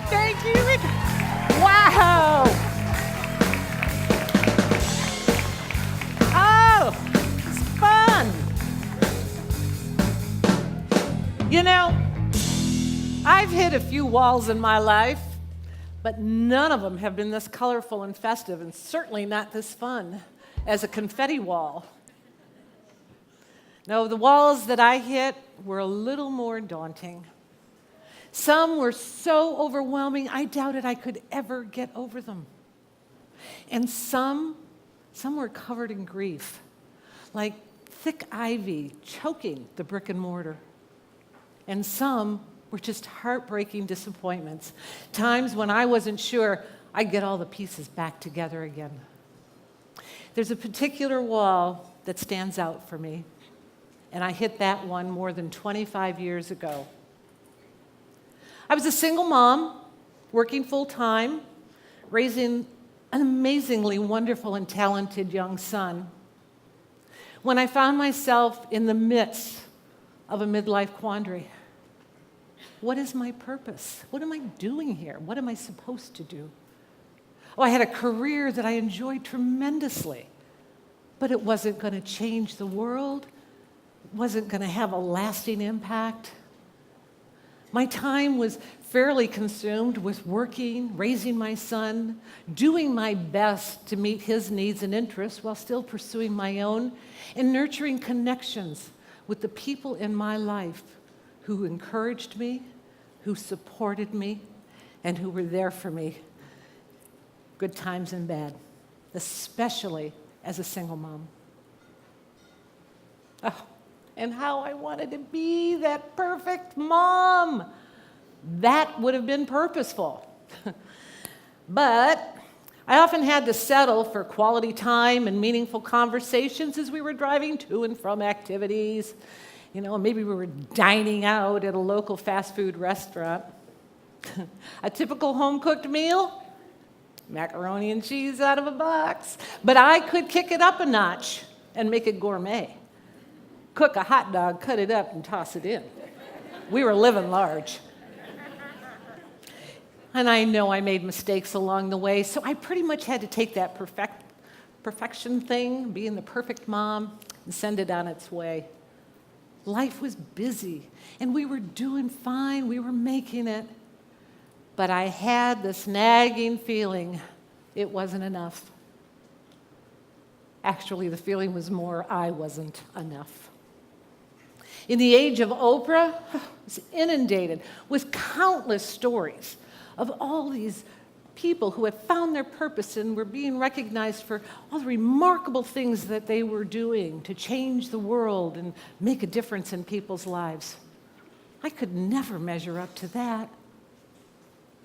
Thank you. Wow. Oh, it's fun. You know, I've hit a few walls in my life, but none of them have been this colorful and festive, and certainly not this fun as a confetti wall. No, the walls that I hit were a little more daunting. Some were so overwhelming, I doubted I could ever get over them. And some were covered in grief, like thick ivy choking the brick and mortar. And some were just heartbreaking disappointments, times when I wasn't sure I'd get all the pieces back together again. There's a particular wall that stands out for me, and I hit that one more than 25 years ago. I was a single mom, working full-time, raising an amazingly wonderful and talented young son, when I found myself in the midst of a midlife quandary. What is my purpose? What am I doing here? What am I supposed to do? Oh, I had a career that I enjoyed tremendously, but it wasn't going to change the world. It wasn't going to have a lasting impact. My time was fairly consumed with working, raising my son, doing my best to meet his needs and interests while still pursuing my own, and nurturing connections with the people in my life who encouraged me, who supported me, and who were there for me, good times and bad, especially as a single mom. Oh, and how I wanted to be that perfect mom. That would have been purposeful. But I often had to settle for quality time and meaningful conversations as we were driving to and from activities. You know, maybe we were dining out at a local fast food restaurant. A typical home-cooked meal, macaroni and cheese out of a box. But I could kick it up a notch and make it gourmet. Cook a hot dog, cut it up, and toss it in. We were living large. And I know I made mistakes along the way, so I pretty much had to take that perfection thing, being the perfect mom, and send it on its way. Life was busy, and we were doing fine. We were making it. But I had this nagging feeling it wasn't enough. Actually, the feeling was more I wasn't enough. In the age of Oprah, I was inundated with countless stories of all these people who had found their purpose and were being recognized for all the remarkable things that they were doing to change the world and make a difference in people's lives. I could never measure up to that,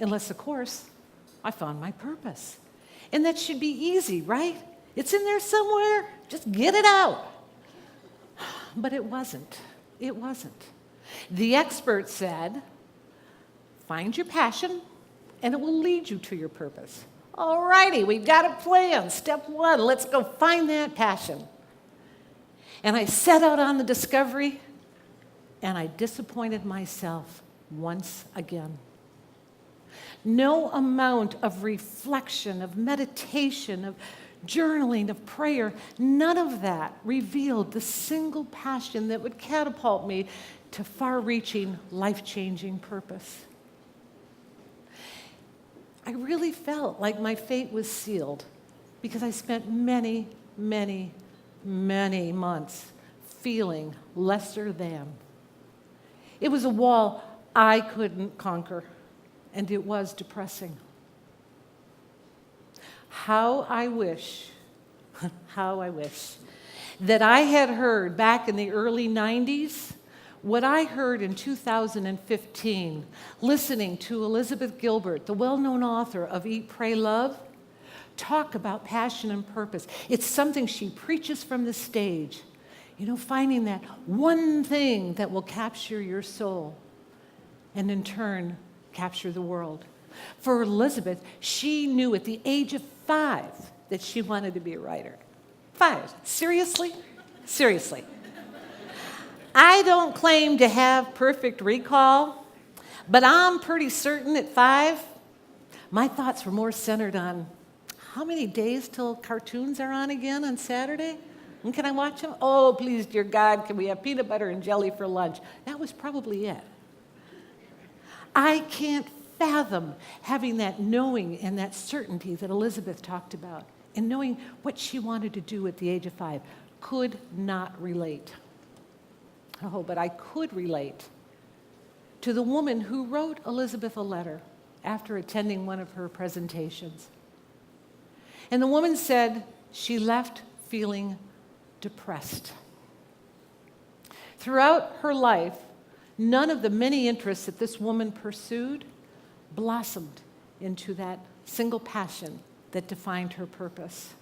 unless, of course, I found my purpose. And that should be easy, right? It's in there somewhere. Just get it out. But it wasn't. It wasn't. The expert said, find your passion, and it will lead you to your purpose. All righty, we've got a plan. Step one, let's go find that passion. And I set out on the discovery, and I disappointed myself once again. No amount of reflection, of meditation, of journaling, of prayer, none of that revealed the single passion that would catapult me to far-reaching, life-changing purpose. I really felt like my fate was sealed because I spent many, many, many months feeling lesser than. It was a wall I couldn't conquer, and it was depressing. How I wish that I had heard back in the early 90s what I heard in 2015, listening to Elizabeth Gilbert, the well-known author of Eat, Pray, Love, talk about passion and purpose. It's something she preaches from the stage, finding that one thing that will capture your soul and in turn capture the world. For Elizabeth, she knew at the age of 5 that she wanted to be a writer. 5. Seriously? Seriously. I don't claim to have perfect recall, but I'm pretty certain at 5 My thoughts were more centered on how many days till cartoons are on again on Saturday? And can I watch them? Oh, please, dear God, can we have peanut butter and jelly for lunch? That was probably it. I can't fathom having that knowing and that certainty that Elizabeth talked about, and knowing what she wanted to do at the age of 5. Could not relate. Oh, but I could relate to the woman who wrote Elizabeth a letter after attending one of her presentations. And the woman said she left feeling depressed. Throughout her life, none of the many interests that this woman pursued blossomed into that single passion that defined her purpose.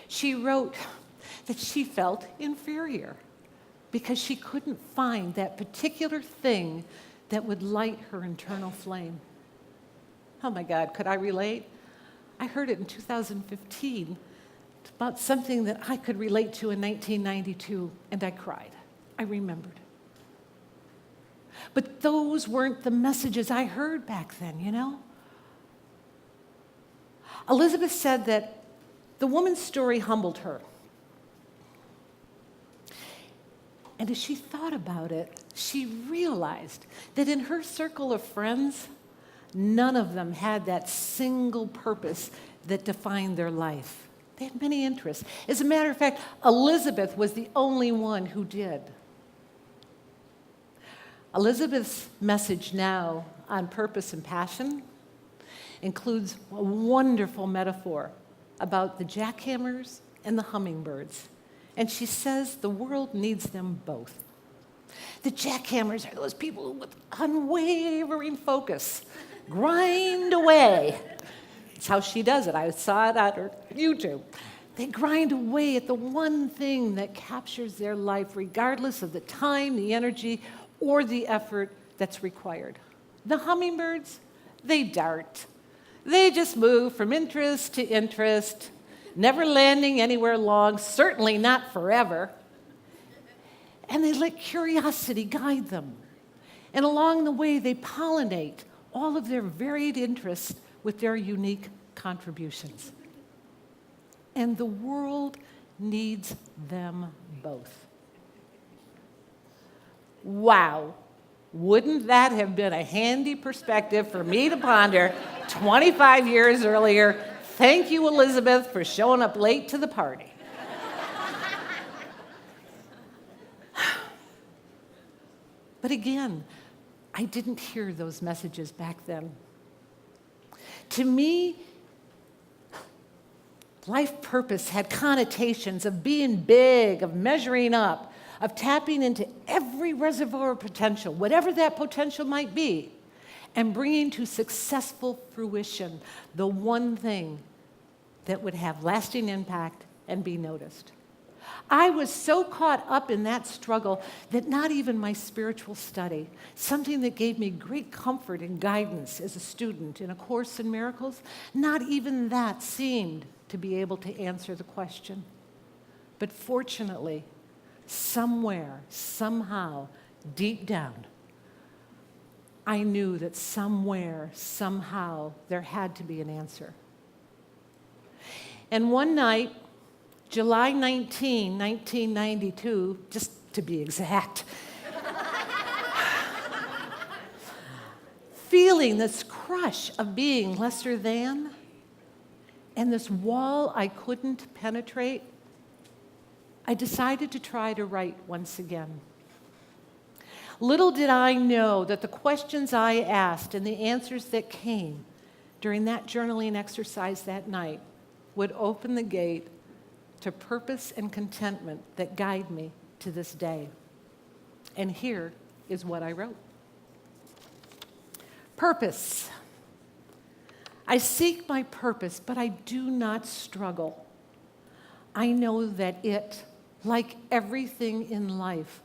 She wrote that she felt inferior because she couldn't find that particular thing that would light her internal flame. Oh my God, could I relate? I heard it in 2015 about something that I could relate to in 1992, and I cried. I remembered. But those weren't the messages I heard back then, you know? Elizabeth said that the woman's story humbled her. And as she thought about it, she realized that in her circle of friends, none of them had that single purpose that defined their life. They had many interests. As a matter of fact, Elizabeth was the only one who did. Elizabeth's message now on purpose and passion includes a wonderful metaphor about the jackhammers and the hummingbirds. And she says the world needs them both. The jackhammers are those people who, with unwavering focus, grind away. It's how she does it. I saw it on her YouTube. They grind away at the one thing that captures their life, regardless of the time, the energy, or the effort that's required. The hummingbirds, they dart. They just move from interest to interest, never landing anywhere long, certainly not forever. And they let curiosity guide them. And along the way, they pollinate all of their varied interests with their unique contributions. And the world needs them both. Wow. Wouldn't that have been a handy perspective for me to ponder 25 years earlier? Thank you, Elizabeth, for showing up late to the party. But again, I didn't hear those messages back then. To me, life purpose had connotations of being big, of measuring up, of tapping into every reservoir of potential, whatever that potential might be, and bringing to successful fruition the one thing that would have lasting impact and be noticed. I was so caught up in that struggle that not even my spiritual study, something that gave me great comfort and guidance as a student in A Course in Miracles, not even that seemed to be able to answer the question. But fortunately, somewhere, somehow, deep down, I knew that somewhere, somehow, there had to be an answer. And one night, July 19, 1992, just to be exact, feeling this crush of being lesser than and this wall I couldn't penetrate, I decided to try to write once again. Little did I know that the questions I asked and the answers that came during that journaling exercise that night would open the gate to purpose and contentment that guide me to this day. And here is what I wrote. Purpose. I seek my purpose, but I do not struggle. I know that it, like everything in life,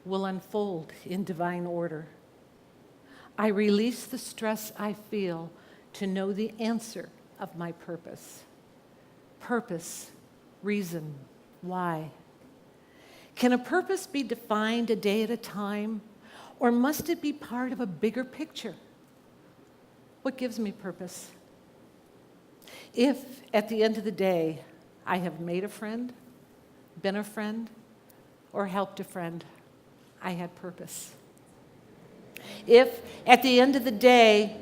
will unfold in divine order. I release the stress I feel to know the answer of my purpose. Purpose, reason, why. Can a purpose be defined a day at a time, or must it be part of a bigger picture? What gives me purpose? If at the end of the day I have made a friend, been a friend, or helped a friend, I had purpose. If at the end of the day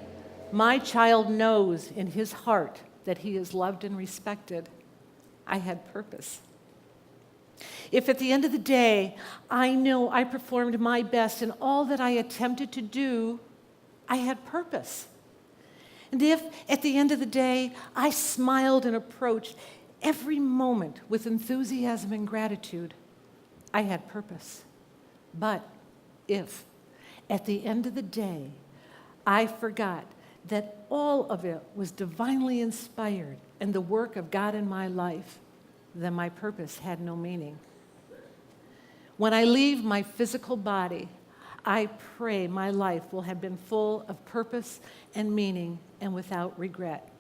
my child knows in his heart that he is loved and respected, I had purpose. If at the end of the day I know I performed my best in all that I attempted to do, I had purpose. And if at the end of the day I smiled and approached every moment with enthusiasm and gratitude, I had purpose. But if at the end of the day I forgot that all of it was divinely inspired and the work of God in my life, then my purpose had no meaning. When I leave my physical body, I pray my life will have been full of purpose and meaning and without regret.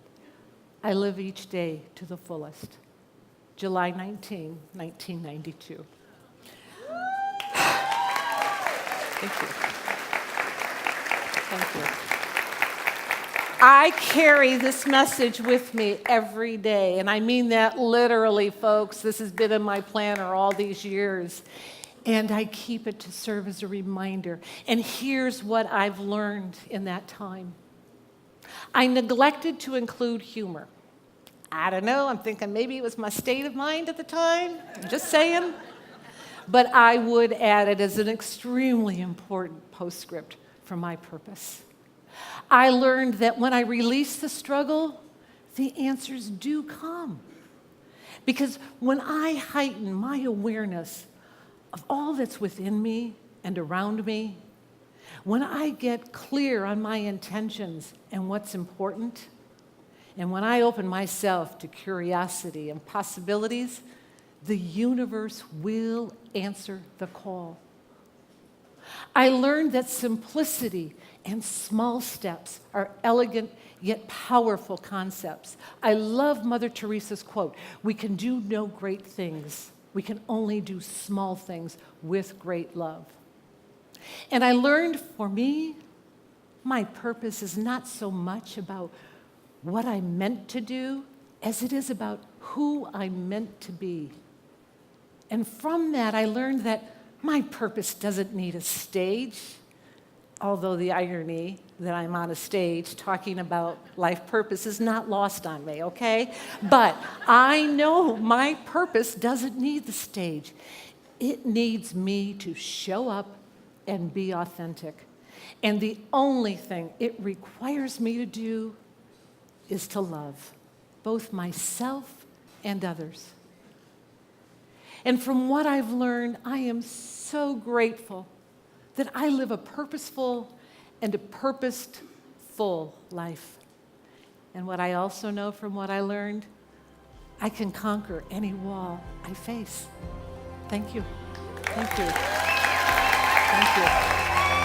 I live each day to the fullest. July 19, 1992. Thank you. Thank you. I carry this message with me every day, and I mean that literally, folks. This has been in my planner all these years, and I keep it to serve as a reminder. And here's what I've learned in that time. I neglected to include humor. I don't know, I'm thinking maybe it was my state of mind at the time, I'm just saying. But I would add it as an extremely important postscript for my purpose. I learned that when I release the struggle, the answers do come. Because when I heighten my awareness of all that's within me and around me, when I get clear on my intentions and what's important, and when I open myself to curiosity and possibilities, the universe will answer the call. I learned that simplicity and small steps are elegant yet powerful concepts. I love Mother Teresa's quote, "We can do no great things. We can only do small things with great love." And I learned for me, my purpose is not so much about what I'm meant to do as it is about who I'm meant to be. And from that, I learned that my purpose doesn't need a stage, although the irony that I'm on a stage talking about life purpose is not lost on me, okay? But I know my purpose doesn't need the stage. It needs me to show up and be authentic. And the only thing it requires me to do is to love, both myself and others. And from what I've learned, I am so grateful that I live a purposeful and a purposed-full life. And what I also know from what I learned, I can conquer any wall I face. Thank you. Thank you. Thank you.